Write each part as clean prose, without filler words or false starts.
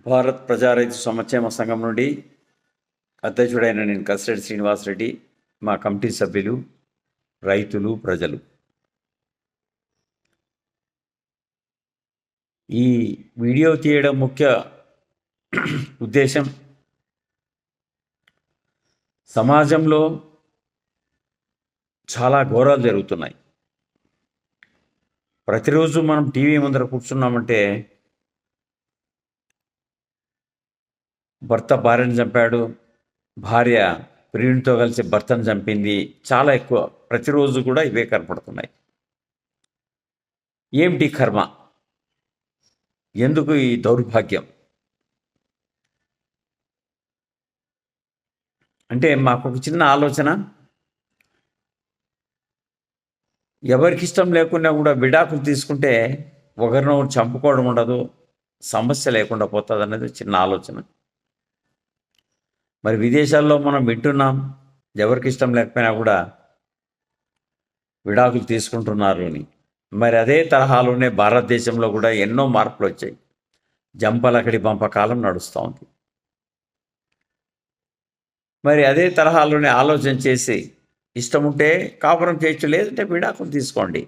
భారత్ ప్రజా రైతు సంక్షేమ సంఘం నుండి అధ్యక్షుడైన నేను కసిరెడ్డి శ్రీనివాసరెడ్డి, మా కమిటీ సభ్యులు, రైతులు, ప్రజలు ఈ వీడియో తీయడం ముఖ్య ఉద్దేశం సమాజంలో చాలా ఘోరాలు జరుగుతున్నాయి. ప్రతిరోజు మనం టీవీ ముందర కూర్చున్నామంటే భర్త భార్యను చంపాడు, భార్య ప్రియునితో కలిసి భర్తను చంపింది, చాలా ఎక్కువ. ప్రతిరోజు కూడా ఇవే కనపడుతున్నాయి. ఏమిటి కర్మ? ఎందుకు ఈ దౌర్భాగ్యం? అంటే మాకు ఒక చిన్న ఆలోచన, ఎవరికి ఇష్టం లేకుండా కూడా విడాకులు తీసుకుంటే ఒకరినొకరు చంపుకోవడం ఉండదు, సమస్య లేకుండా పోతుంది అనేది చిన్న ఆలోచన. మరి విదేశాల్లో మనం వింటున్నాం, ఎవరికి ఇష్టం లేకపోయినా కూడా విడాకులు తీసుకుంటున్నారు అని. మరి అదే తరహాలోనే భారతదేశంలో కూడా ఎన్నో మార్పులు వచ్చాయి. జంపలకడి పంపకాలం నడుస్తూ ఉంది. మరి అదే తరహాలోనే ఆలోచన చేసి ఇష్టం ఉంటే కాపురం చేయొచ్చు, లేదంటే విడాకులు తీసుకోండి.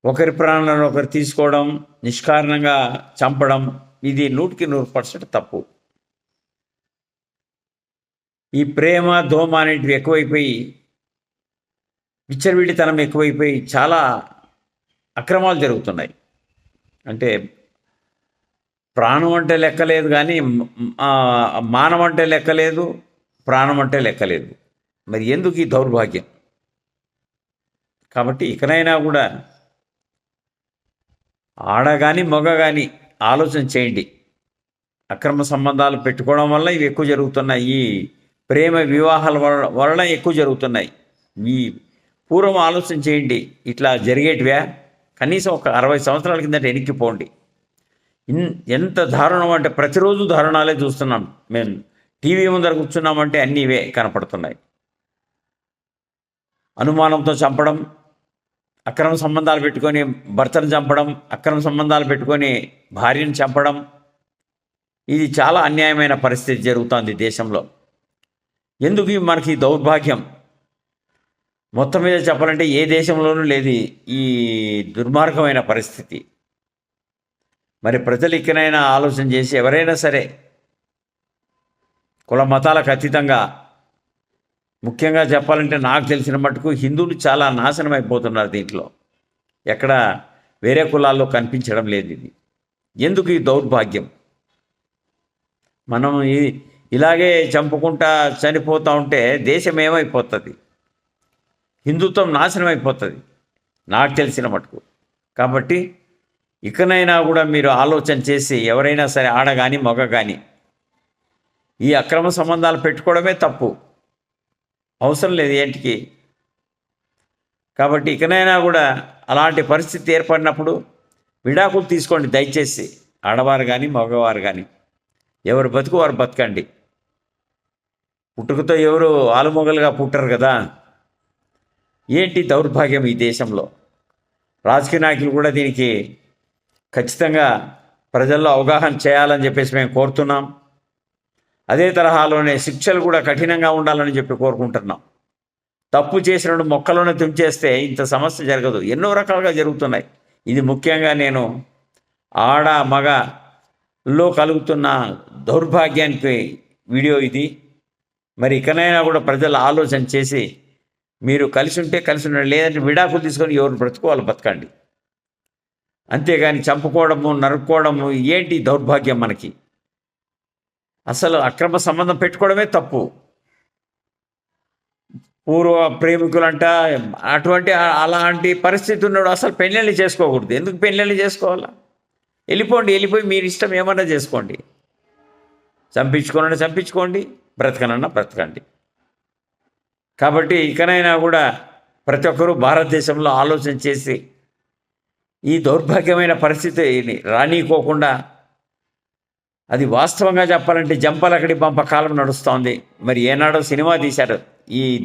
ఒకరి ప్రాణాలను ఒకరు తీసుకోవడం, నిష్కారణంగా చంపడం, ఇది 100% తప్పు. ఈ ప్రేమ దోమ అనేటివి ఎక్కువైపోయి, విచ్చలవిడితనం ఎక్కువైపోయి చాలా అక్రమాలు జరుగుతున్నాయి. అంటే ప్రాణం అంటే లెక్కలేదు, కానీ మానం అంటే లెక్కలేదు, ప్రాణం అంటే లెక్కలేదు. మరి ఎందుకు ఈ దౌర్భాగ్యం? కాబట్టి ఇకనైనా కూడా ఆడ కానీ మగ కానీ ఆలోచన చేయండి. అక్రమ సంబంధాలు పెట్టుకోవడం వల్ల ఇవి ఎక్కువ జరుగుతున్నాయి. ఈ ప్రేమ వివాహాల వలన ఎక్కువ జరుగుతున్నాయి. మీ పూర్వం ఆలోచన చేయండి, ఇట్లా జరిగేటివా? కనీసం ఒక 60 సంవత్సరాల కిందట ఎనిక్కిపోండి. ఎంత దారుణం అంటే ప్రతిరోజు దారుణాలే చూస్తున్నాం. మేము టీవీ ముందర కూర్చున్నామంటే అన్నీ ఇవే కనపడుతున్నాయి. అనుమానంతో చంపడం, అక్రమ సంబంధాలు పెట్టుకొని భర్తను చంపడం, అక్రమ సంబంధాలు పెట్టుకొని భార్యను చంపడం, ఇది చాలా అన్యాయమైన పరిస్థితి జరుగుతుంది దేశంలో. ఎందుకు మనకి దౌర్భాగ్యం? మొత్తం మీద చెప్పాలంటే ఏ దేశంలోనూ లేదు ఈ దుర్మార్గమైన పరిస్థితి. మరి ప్రజలు ఇకనైనా ఆలోచన చేసి ఎవరైనా సరే కుల మతాలకు అతీతంగా, ముఖ్యంగా చెప్పాలంటే నాకు తెలిసిన మటుకు హిందువులు చాలా నాశనం అయిపోతున్నారు దీంట్లో. ఎక్కడ వేరే కులాల్లో కనిపించడం లేదు ఇది. ఎందుకు ఈ దౌర్భాగ్యం? మనం ఇలాగే చంపుకుంటా చనిపోతూ ఉంటే దేశం ఏమైపోతుంది? హిందుత్వం నాశనం అయిపోతుంది నాకు తెలిసిన మటుకు. కాబట్టి ఇకనైనా కూడా మీరు ఆలోచన చేసి ఎవరైనా సరే, ఆడ కానీ మగ కానీ, ఈ అక్రమ సంబంధాలు పెట్టుకోవడమే తప్పు, అవసరం లేదు ఏంటికి. కాబట్టి ఇకనైనా కూడా అలాంటి పరిస్థితి ఏర్పడినప్పుడు విడాకులు తీసుకోండి దయచేసి. ఆడవారు కానీ మగవారు కానీ, ఎవరు బతుకు వారు బతకండి. పుట్టుకతో ఎవరు ఆలుమొగలుగా పుట్టరు కదా. ఏంటి దౌర్భాగ్యం ఈ దేశంలో? రాజకీయ నాయకులు కూడా దీనికి ఖచ్చితంగా ప్రజల్లో అవగాహన చేయాలని చెప్పేసి మేము కోరుతున్నాం. అదే తరహాలోనే శిక్షలు కూడా కఠినంగా ఉండాలని చెప్పి కోరుకుంటున్నాం. తప్పు చేసినప్పుడు మొక్కలోనే తుంచేస్తే ఇంత సమస్య జరగదు. ఎన్నో రకాలుగా జరుగుతున్నాయి. ఇది ముఖ్యంగా నేను ఆడ మగలో కలుగుతున్న దౌర్భాగ్యానికి వీడియో ఇది. మరి ఇకనైనా కూడా ప్రజలు ఆలోచన చేసి మీరు కలిసి ఉంటే కలిసి ఉండండి, లేదంటే విడాకులు తీసుకొని ఎవరు బ్రతుకోవాలి బతకండి. అంతేగాని చంపుకోవడము, నరుక్కోవడము, ఏంటి దౌర్భాగ్యం మనకి? అసలు అక్రమ సంబంధం పెట్టుకోవడమే తప్పు. పూర్వ ప్రేమికులంట అలాంటి పరిస్థితి ఉన్నాడు అసలు పెళ్ళిళ్ళు చేసుకోకూడదు. ఎందుకు పెళ్ళిళ్ళు చేసుకోవాలా? వెళ్ళిపోయి మీరు ఇష్టం ఏమన్నా చేసుకోండి. చంపించుకోండి, బ్రతకనన్నా బ్రతకండి. కాబట్టి ఇకనైనా కూడా ప్రతి ఒక్కరూ భారతదేశంలో ఆలోచన చేసి ఈ దౌర్భాగ్యమైన పరిస్థితిని రానీకోకుండా, అది వాస్తవంగా చెప్పాలంటే జంపలకడి పంపకాలం నడుస్తోంది. మరి ఏనాడో సినిమా తీశారు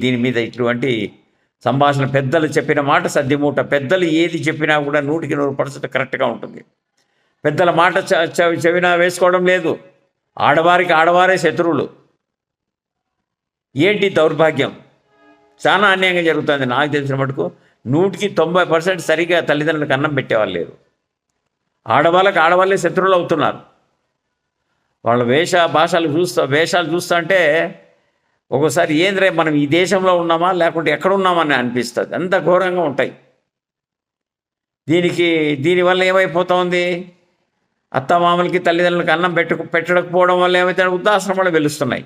దీని మీద. ఇటువంటి సంభాషణ పెద్దలు చెప్పిన మాట సద్దిమూట. పెద్దలు ఏది చెప్పినా కూడా 100% కరెక్ట్గా ఉంటుంది. పెద్దల మాట చెవిన వేసుకోవడం లేదు. ఆడవారికి ఆడవారే శత్రువులు. ఏంటి దౌర్భాగ్యం? చాలా అన్యాయంగా జరుగుతుంది. నాకు తెలిసిన మటుకు 100% సరిగా తల్లిదండ్రులకు అన్నం పెట్టేవాళ్ళు లేరు. ఆడవాళ్ళకి ఆడవాళ్ళే శత్రువులు అవుతున్నారు. వాళ్ళ వేషాలు చూస్తుంటే ఒక్కోసారి ఏంద్రే మనం ఈ దేశంలో ఉన్నామా లేకుంటే ఎక్కడ ఉన్నామని అనిపిస్తుంది. అంత ఘోరంగా ఉంటాయి. దీనివల్ల ఏమైపోతుంది? అత్తమామలకి తల్లిదండ్రులకి అన్నం పెట్టకపోవడం వల్ల ఏమైతే వృద్ధాశ్రమాలు వెలుస్తున్నాయి.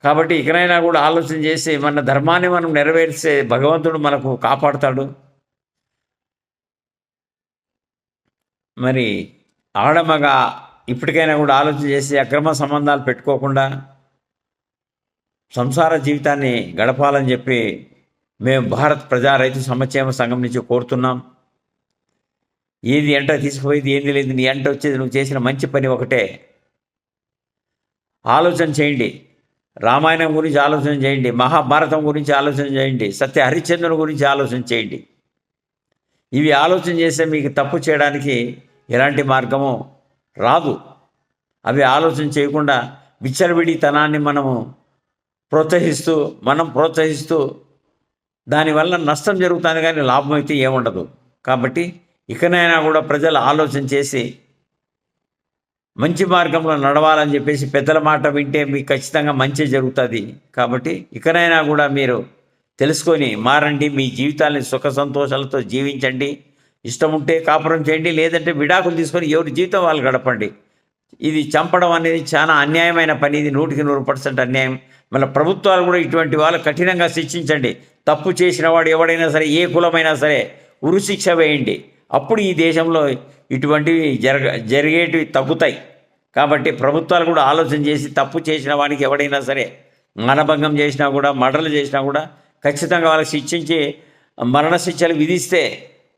కాబట్టి ఇకనైనా కూడా ఆలోచన చేసి మన ధర్మాన్ని మనం నెరవేర్చే భగవంతుడు మనకు కాపాడుతాడు. మరి ఆడమగా ఇప్పటికైనా కూడా ఆలోచన చేసి అక్రమ సంబంధాలు పెట్టుకోకుండా సంసార జీవితాన్ని గడపాలని చెప్పి మేము భారత్ ప్రజా రైతు సంక్షేమ సంఘం నుంచి కోరుతున్నాం. ఏది ఎంట తీసుకుపోయేది ఏంది లేదు, నీ ఎంట వచ్చేది నువ్వు చేసిన మంచి పని ఒకటే. ఆలోచన చేయండి. రామాయణం గురించి ఆలోచన చేయండి, మహాభారతం గురించి ఆలోచన చేయండి, సత్య హరిశ్చంద్రుని గురించి ఆలోచన చేయండి. ఇవి ఆలోచన చేస్తే మీకు తప్పు చేయడానికి ఎలాంటి మార్గము రాదు. అవి ఆలోచన చేయకుండా విచ్చలవిడితనాన్ని మనం ప్రోత్సహిస్తూ దానివల్ల నష్టం జరుగుతుంది, కానీ లాభం అయితే ఏముండదు. కాబట్టి ఇకనైనా కూడా ప్రజలు ఆలోచన చేసి మంచి మార్గంలో నడవాలని చెప్పేసి పెద్దల మాట వింటే మీకు ఖచ్చితంగా మంచి జరుగుతుంది. కాబట్టి ఇకనైనా కూడా మీరు తెలుసుకొని మారండి. మీ జీవితాన్ని సుఖ సంతోషాలతో జీవించండి. ఇష్టం ఉంటే కాపురం చేయండి, లేదంటే విడాకులు తీసుకొని ఎవరి జీవితం వాళ్ళు గడపండి. ఇది చంపడం అనేది చాలా అన్యాయమైన పని. ఇది 100% అన్యాయం. మళ్ళీ ప్రభుత్వాలు కూడా ఇటువంటి వాళ్ళు కఠినంగా శిక్షించండి. తప్పు చేసిన వాడు ఎవడైనా సరే, ఏ కులమైనా సరే ఉరిశిక్ష వేయండి. అప్పుడు ఈ దేశంలో ఇటువంటివి జరిగేటివి తగ్గుతాయి. కాబట్టి ప్రభుత్వాలు కూడా ఆలోచన చేసి తప్పు చేసిన వాడికి ఎవడైనా సరే మానభంగం చేసినా కూడా, మర్డర్లు చేసినా కూడా ఖచ్చితంగా వాళ్ళకి శిక్షించి మరణశిక్షలు విధిస్తే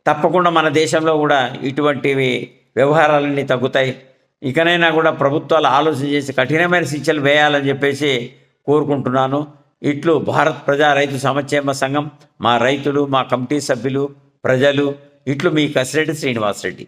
తప్పకుండా మన దేశంలో కూడా ఇటువంటివి వ్యవహారాలన్నీ తగ్గుతాయి. ఇకనైనా కూడా ప్రభుత్వాలు ఆలోచన చేసి కఠినమైన శిక్షలు వేయాలని చెప్పేసి కోరుకుంటున్నాను. ఇట్లు భారత్ ప్రజా రైతు సంక్షేమ సంఘం, మా రైతులు, మా కమిటీ సభ్యులు, ప్రజలు, ఇట్లు మీ కసిరెడ్డి శ్రీనివాసరెడ్డి.